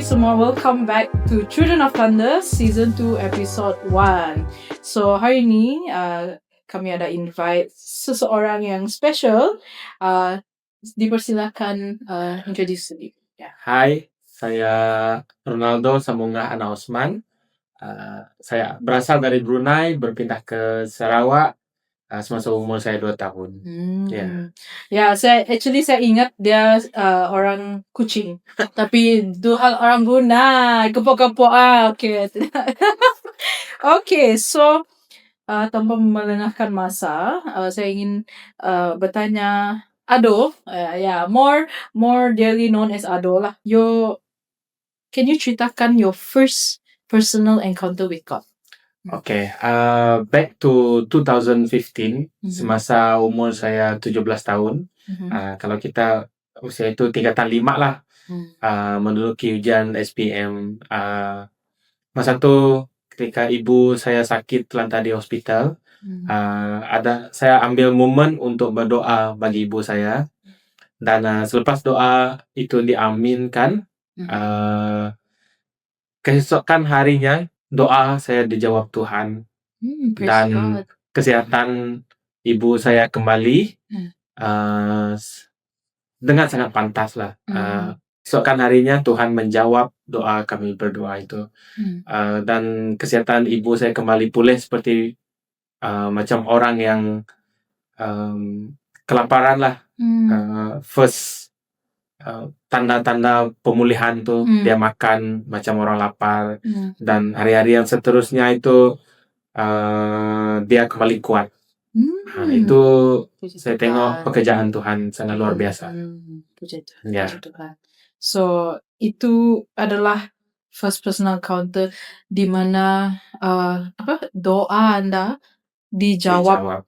semua, welcome back to Children of Thunder Season 2 Episode 1. So hari ini kami ada invite seseorang yang special. Dipersilakan introduce sendiri. Yeah. Hai, saya Ronaldo Samungah Ana Osman. Saya berasal dari Brunei, berpindah ke Sarawak semasa umur saya 2 tahun. Ya, saya ingat dia orang Kuching. Tapi duhal orang Brunei, kepok-kepok okay. Okay, so tanpa melengahkan masa, saya ingin bertanya Ado, more dearly known as Ado lah. Can you ceritakan your first personal encounter with God? Okay, back to 2015, semasa umur saya 17 tahun. Kalau kita usia itu tingkatan 5 lah, menduduki ujian SPM. Masa itu ketika ibu saya sakit terlantar di hospital, saya ambil momen untuk berdoa bagi ibu saya. Dan selepas doa itu diaminkan, keesokan harinya doa saya dijawab Tuhan, dan kesehatan ibu saya kembali dengan sangat pantas lah. Keesokan harinya Tuhan menjawab doa kami berdoa itu, dan kesehatan ibu saya kembali pulih seperti macam orang yang kelaparan lah. First tanda-tanda pemulihan tuh dia makan macam orang lapar, dan hari-hari yang seterusnya itu dia kembali kuat. Itu saya tengok pekerjaan Tuhan sangat luar biasa. Puji Tuhan. So itu adalah first personal encounter di mana doa Anda dijawab.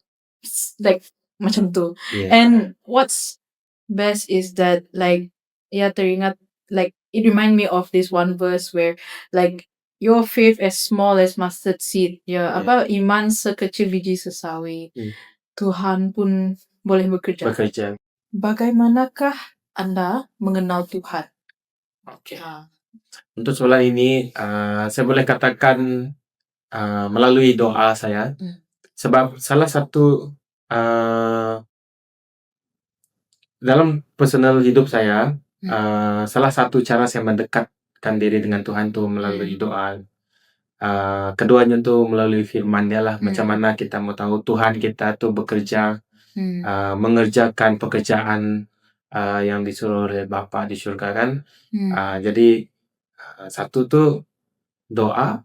Like macam tu. And what's best is that teringat, it remind me of this one verse where your faith as small as mustard seed, iman sekecil biji sesawi, Tuhan pun boleh bekerja. Bagaimanakah Anda mengenal Tuhan? Okay. Untuk soalan ini, saya boleh katakan melalui doa saya. Sebab salah satu dalam personal hidup saya, salah satu cara saya mendekatkan diri dengan Tuhan tu melalui doa. Keduanya tu melalui firman Dia lah. Macam mana kita mau tahu Tuhan kita tu bekerja, mengerjakan pekerjaan yang disuruh oleh Bapa di syurga kan. Jadi satu tu doa,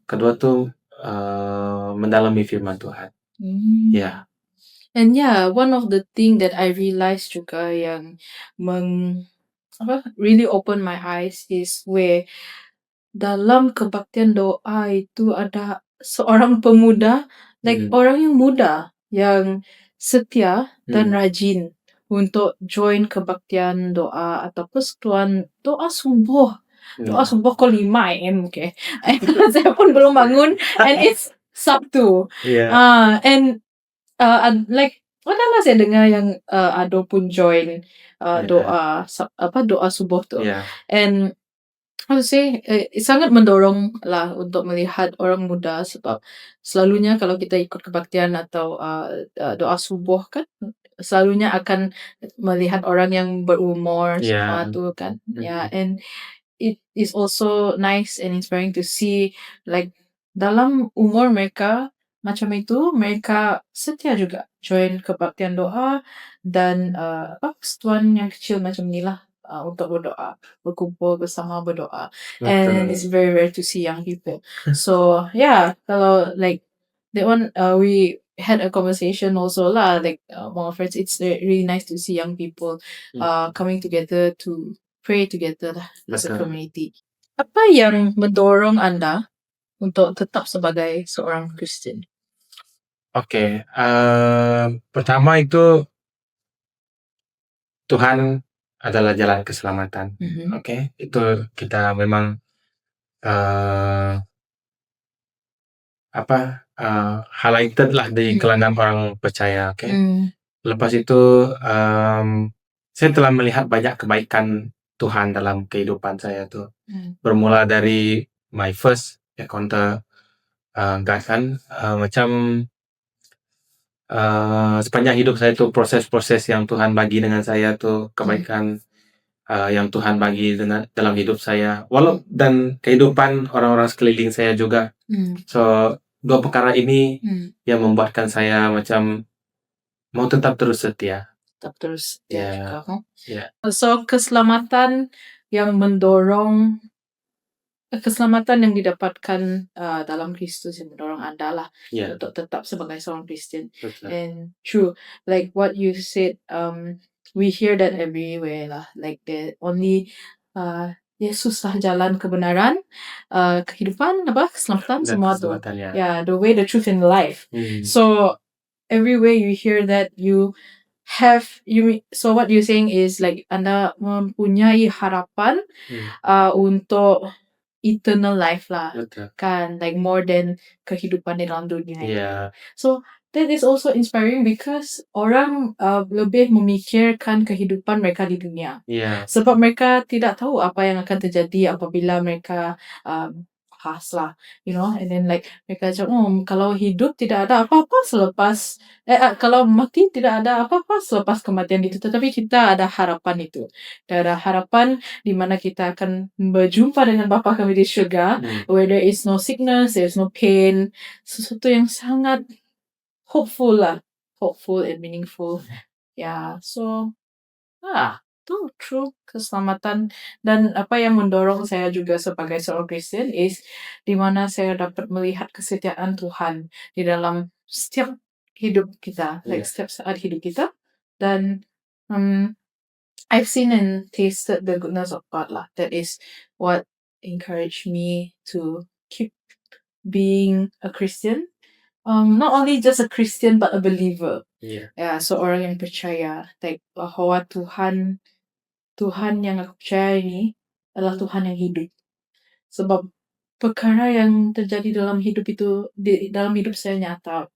kedua tu mendalami firman Tuhan. Yeah. And one of the thing that I realized juga yang really open my eyes is where dalam kebaktian doa itu ada seorang pemuda, orang yang muda, yang setia dan rajin untuk join kebaktian doa atau persekutuan doa subuh. Doa subuh ko 5 AM, okay. Saya pun belum bangun and it's Sabtu. And pernah saya dengar yang Ado pun join doa subuh tu. And sangat mendorong lah untuk melihat orang muda, sebab selalunya kalau kita ikut kebaktian atau doa subuh kan, selalunya akan melihat orang yang berumur semua tu kan. And it is also nice and inspiring to see dalam umur mereka macam itu, mereka setia juga join kebaktian doa dan persekutuan yang kecil macam ni lah, untuk berdoa, berkumpul bersama berdoa. And it's very rare to see young people. So kalau that one, we had a conversation also lah, more friends. It's really nice to see young people coming together to pray together lah as a community. Apa yang mendorong Anda untuk tetap sebagai seorang Kristen? Okay, pertama itu Tuhan adalah jalan keselamatan. Okay, itu kita memang highlighted lah di kalangan orang percaya. Okay, lepas itu saya telah melihat banyak kebaikan Tuhan dalam kehidupan saya tuh. Hmm. Bermula dari my first encounter God kan, macam sepanjang hidup saya tuh proses-proses yang Tuhan bagi dengan saya tuh, kebaikan yang Tuhan bagi dalam hidup saya, dan kehidupan orang-orang sekeliling saya juga. So, dua perkara ini yang membuatkan saya macam mau tetap terus setia. Tetap terus Ya. juga. Ya. So keselamatan yang mendorong keselamatan yang didapatkan dalam Kristus yang mendorong Anda lah Ya, untuk tetap sebagai seorang Kristen. betul. And true, like what you said, we hear that everywhere lah. Like the only Yesus lah jalan kebenaran, kehidupan, keselamatan, Dan semua tu. keselamatan, ya. Yeah, the way, the truth, and the life. So everywhere you hear that, so what you're saying is like Anda mempunyai harapan untuk eternal life lah. Betul. Kan, like more than kehidupan di dalam dunia ini. Ya. So that is also inspiring because orang lebih memikirkan kehidupan mereka di dunia. Ya. Sebab mereka tidak tahu apa yang akan terjadi apabila mereka pass lah, and then like mereka cakap, kalau hidup tidak ada apa-apa selepas kalau mati tidak ada apa-apa selepas kematian itu, tetapi kita ada harapan itu. Ada harapan di mana kita akan berjumpa dengan Bapa kami di syurga, where there is no sickness, there is no pain, sesuatu yang sangat hopeful and meaningful. Yeah, so itu true keselamatan. Dan apa yang mendorong saya juga sebagai seorang Kristen is di mana saya dapat melihat kesetiaan Tuhan di dalam setiap hidup kita, like setiap saat hidup kita. Dan I've seen and tasted the goodness of God lah. That is what encouraged me to keep being a Christian. Not only just a Christian but a believer. Ya, seorang yang percaya, like bahwa Tuhan yang aku percaya ini adalah Tuhan yang hidup. Sebab perkara yang terjadi dalam hidup itu, dalam hidup saya nyata.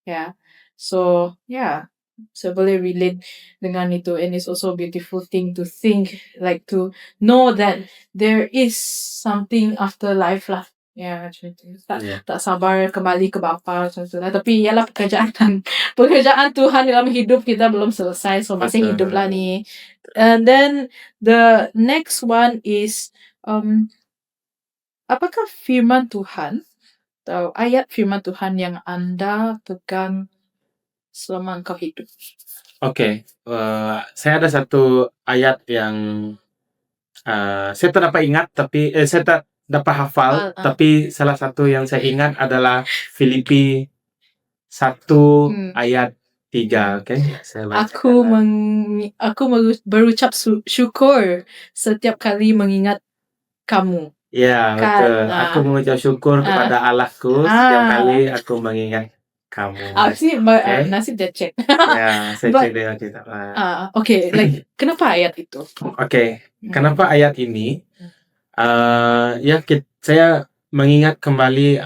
Ya. So, saya boleh relate dengan itu. And it's also a beautiful thing to think, like to know that there is something after life lah. Ya, macam itu. Tak sabar kembali ke Bapa macam tu lah. Tapi ialah pekerjaan Tuhan dalam hidup kita belum selesai. So masih hidup lah ni. And then the next one is apakah firman Tuhan atau ayat firman Tuhan yang Anda pegang selama engkau hidup? Oke, saya ada satu ayat yang saya tak dapat ingat, tapi saya tak dapat hafal, tapi salah satu yang saya ingat adalah Filipi 1 ayat 3. Okay? Saya Aku berucap syukur setiap kali mengingat kamu. Ya, betul. Aku mengucap syukur kepada Allahku setiap kali aku mengingat kamu. Nasib dia cek. Ya, saya cek dengan kitab. Okay, like kenapa ayat itu? Okay, kenapa ayat ini? Saya mengingat kembali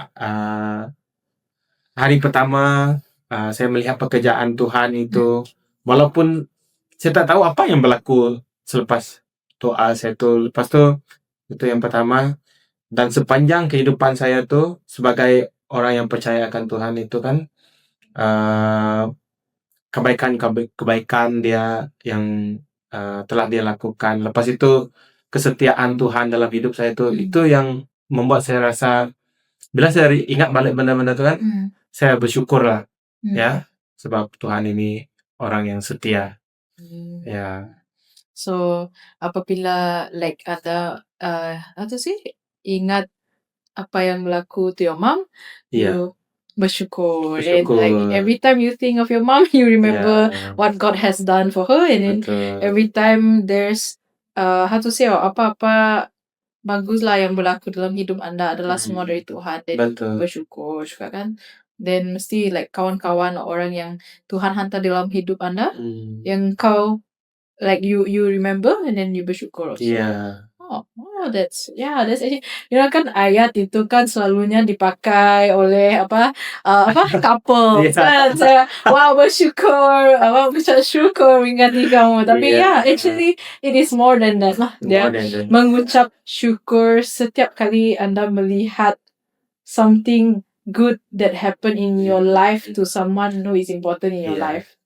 hari pertama saya melihat pekerjaan Tuhan itu, walaupun saya tak tahu apa yang berlaku selepas doa saya tu. Lepas tu itu yang pertama, dan sepanjang kehidupan saya tu sebagai orang yang percaya akan Tuhan itu kan, kebaikan dia yang telah dia lakukan. Lepas itu kesetiaan Tuhan dalam hidup saya tu, itu yang membuat saya rasa bila saya ingat balik benda-benda tu kan, saya bersyukur lah. Ya, sebab Tuhan ini orang yang setia. Ya. So apabila like ada ingat apa yang berlaku to your mom, you bersyukur. And like every time you think of your mom, you remember what God has done for her. And then every time there's apa-apa bagus lah yang berlaku dalam hidup Anda adalah semua dari Tuhan. Dan bersyukur juga kan. Then mesti like kawan-kawan orang yang Tuhan hantar dalam hidup Anda, yang kau like you remember and then you bersyukur also. That's actually, kan ayat itu kan selalunya dipakai oleh couples Iya. kan. Saya ucap syukur mengganti kamu. Tapi Iya. actually it is more than that lah. More than that. Mengucap syukur setiap kali Anda melihat something good that happen in your life to someone who is important in your Iya. life.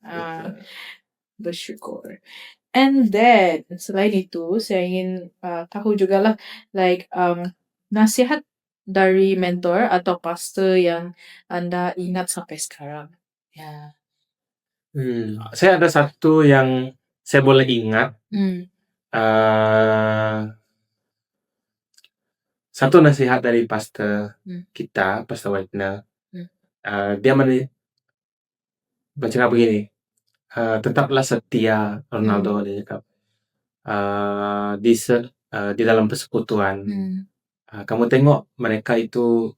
Bersyukur. And then selain itu saya ingin tahu juga lah nasihat dari mentor atau pastor yang Anda ingat sampai sekarang. Ya. Saya ada satu yang saya boleh ingat. Satu nasihat dari pastor kita, Pastor Wagner. Dia bercakap begini, tetaplah setia, Ronaldo dia cakap. Di dalam persekutuan. Kamu tengok mereka itu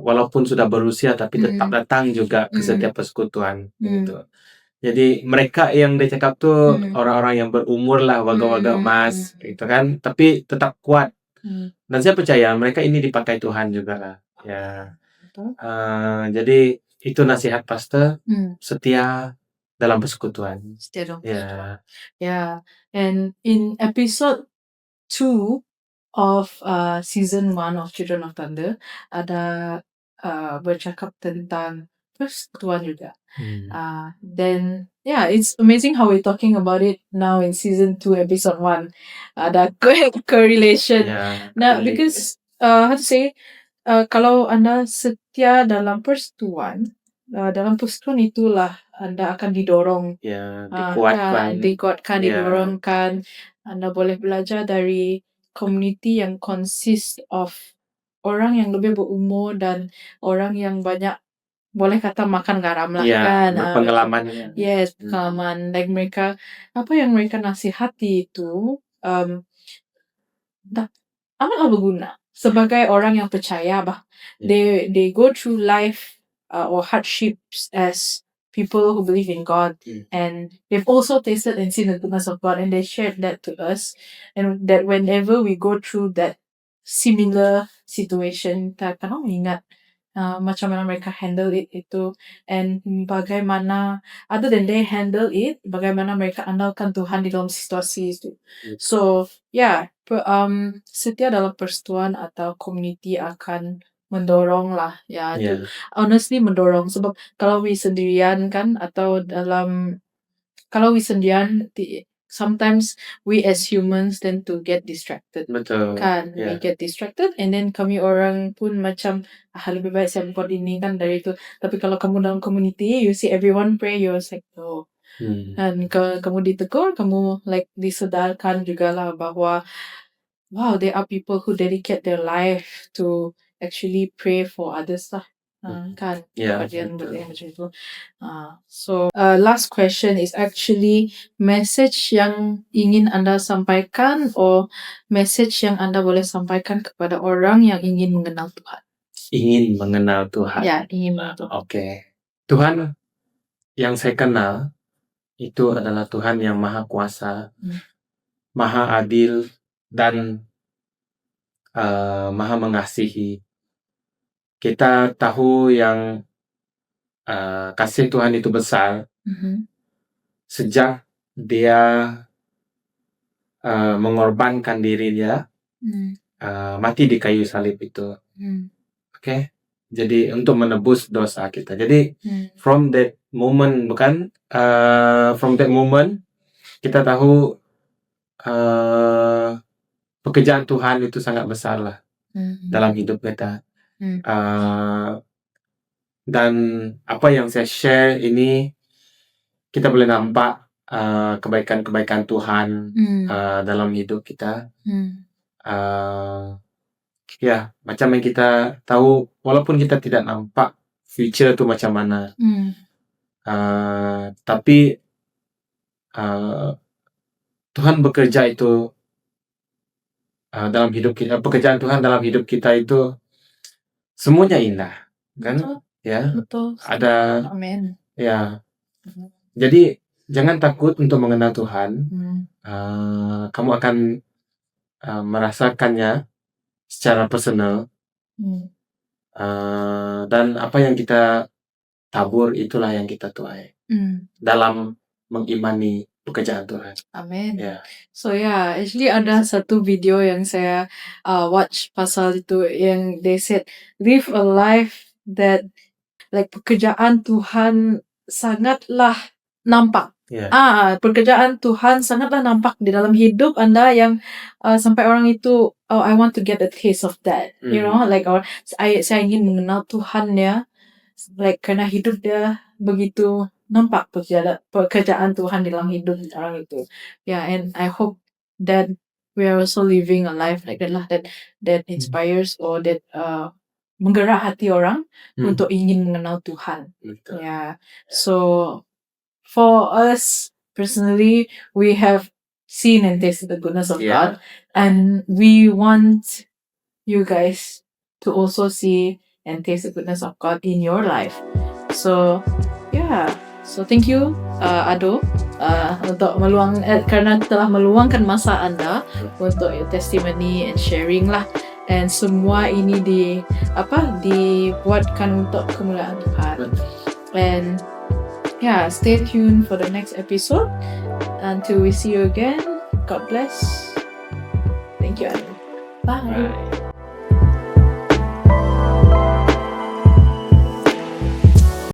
walaupun sudah berusia tapi tetap datang juga ke setiap persekutuan gitu. Jadi mereka yang dia cakap tuh orang-orang yang berumur lah, warga-warga emas gitu kan, tapi tetap kuat. Dan saya percaya mereka ini dipakai Tuhan juga lah. Ya. Jadi itu nasihat pastor, setia dalam persekutuan. Setia dalam Ya. Yeah. And in episode 2 of season 1 of Children of Thunder ada bercakap tentang persekutuan juga. Then it's amazing how we're talking about it now in season 2 episode 1. Ada correlation. Nah, because how to say, kalau Anda setia dalam persekutuan, dalam persekutuan itulah Anda akan didorong, dikuatkan, didorongkan. Anda boleh belajar dari community yang consist of orang yang lebih berumur dan orang yang banyak, boleh kata makan garam lah kan. Berpengalaman. Yes, pengalaman. Like mereka, apa yang mereka nasihati itu amatlah berguna sebagai orang yang percaya bah. They go through life or hardships as people who believe in God, and they've also tasted and seen the goodness of God, and they shared that to us, and that whenever we go through that similar situation, kita akan mengingat macam mana mereka handle it itu, and bagaimana other than they handle it, bagaimana mereka andalkan Tuhan di dalam situasi itu. So setia dalam persekutuan atau community akan mendorong lah honestly mendorong, sebab kalau we sendirian kan, atau kalau we sendirian, sometimes we as humans tend to get distracted. Betul. Kan, we get distracted, and then kami orang pun macam lebih baik saya buat ini kan dari itu. Tapi kalau kamu dalam community, you see everyone pray, you're like dan kamu ditegur, kamu disedarkan juga lah bahwa there are people who dedicate their life to actually pray for others lah. Kan, bagian macam itu. So last question is actually message yang ingin Anda sampaikan, or message yang Anda boleh sampaikan kepada orang yang ingin mengenal Tuhan. Ingin mengenal Tuhan. Ya, ingin mengenal Tuhan. Oke. Tuhan yang saya kenal itu adalah Tuhan yang Maha Kuasa, Maha Adil, dan Maha Mengasihi. Kita tahu yang kasih Tuhan itu besar sejak Dia mengorbankan diri Dia mati di kayu salib itu. Oke. Jadi untuk menebus dosa kita. Jadi from that moment from that moment kita tahu pekerjaan Tuhan itu sangat besar lah dalam hidup kita. Dan apa yang saya share ini, kita boleh nampak kebaikan-kebaikan Tuhan dalam hidup kita. Macam yang kita tahu, walaupun kita tidak nampak future itu macam mana, tapi Tuhan bekerja itu dalam hidup kita. Pekerjaan Tuhan dalam hidup kita itu semuanya indah, kan? Betul. Ya. Betul. Ada. Amin. Ya. Jadi jangan takut untuk mengenal Tuhan. Kamu akan merasakannya secara personal, Hmm. dan apa yang kita tabur itulah yang kita tuai dalam mengimani pekerjaan Tuhan. Amin. Ya. So actually ada satu video yang saya watch pasal itu yang they said live a life that like pekerjaan Tuhan sangatlah nampak. Ya. Pekerjaan Tuhan sangatlah nampak di dalam hidup Anda yang sampai orang itu I want to get a taste of that. You know, like saya ingin mengenal Tuhan ya. Like karena hidup dia begitu nampak pekerjaan Tuhan dalam hidup orang itu. And I hope that we are also living a life like that lah, that inspires or that menggerak hati orang untuk ingin mengenal Tuhan. Betul. So for us personally, we have seen and tasted the goodness of God, and we want you guys to also see and taste the goodness of God in your life. So so thank you Ado untuk karena telah meluangkan masa Anda untuk your testimony and sharing lah, and semua ini dibuatkan untuk kemuliaan Tuhan. And stay tuned for the next episode. Until we see you again, God bless. Thank you, Ado. Bye.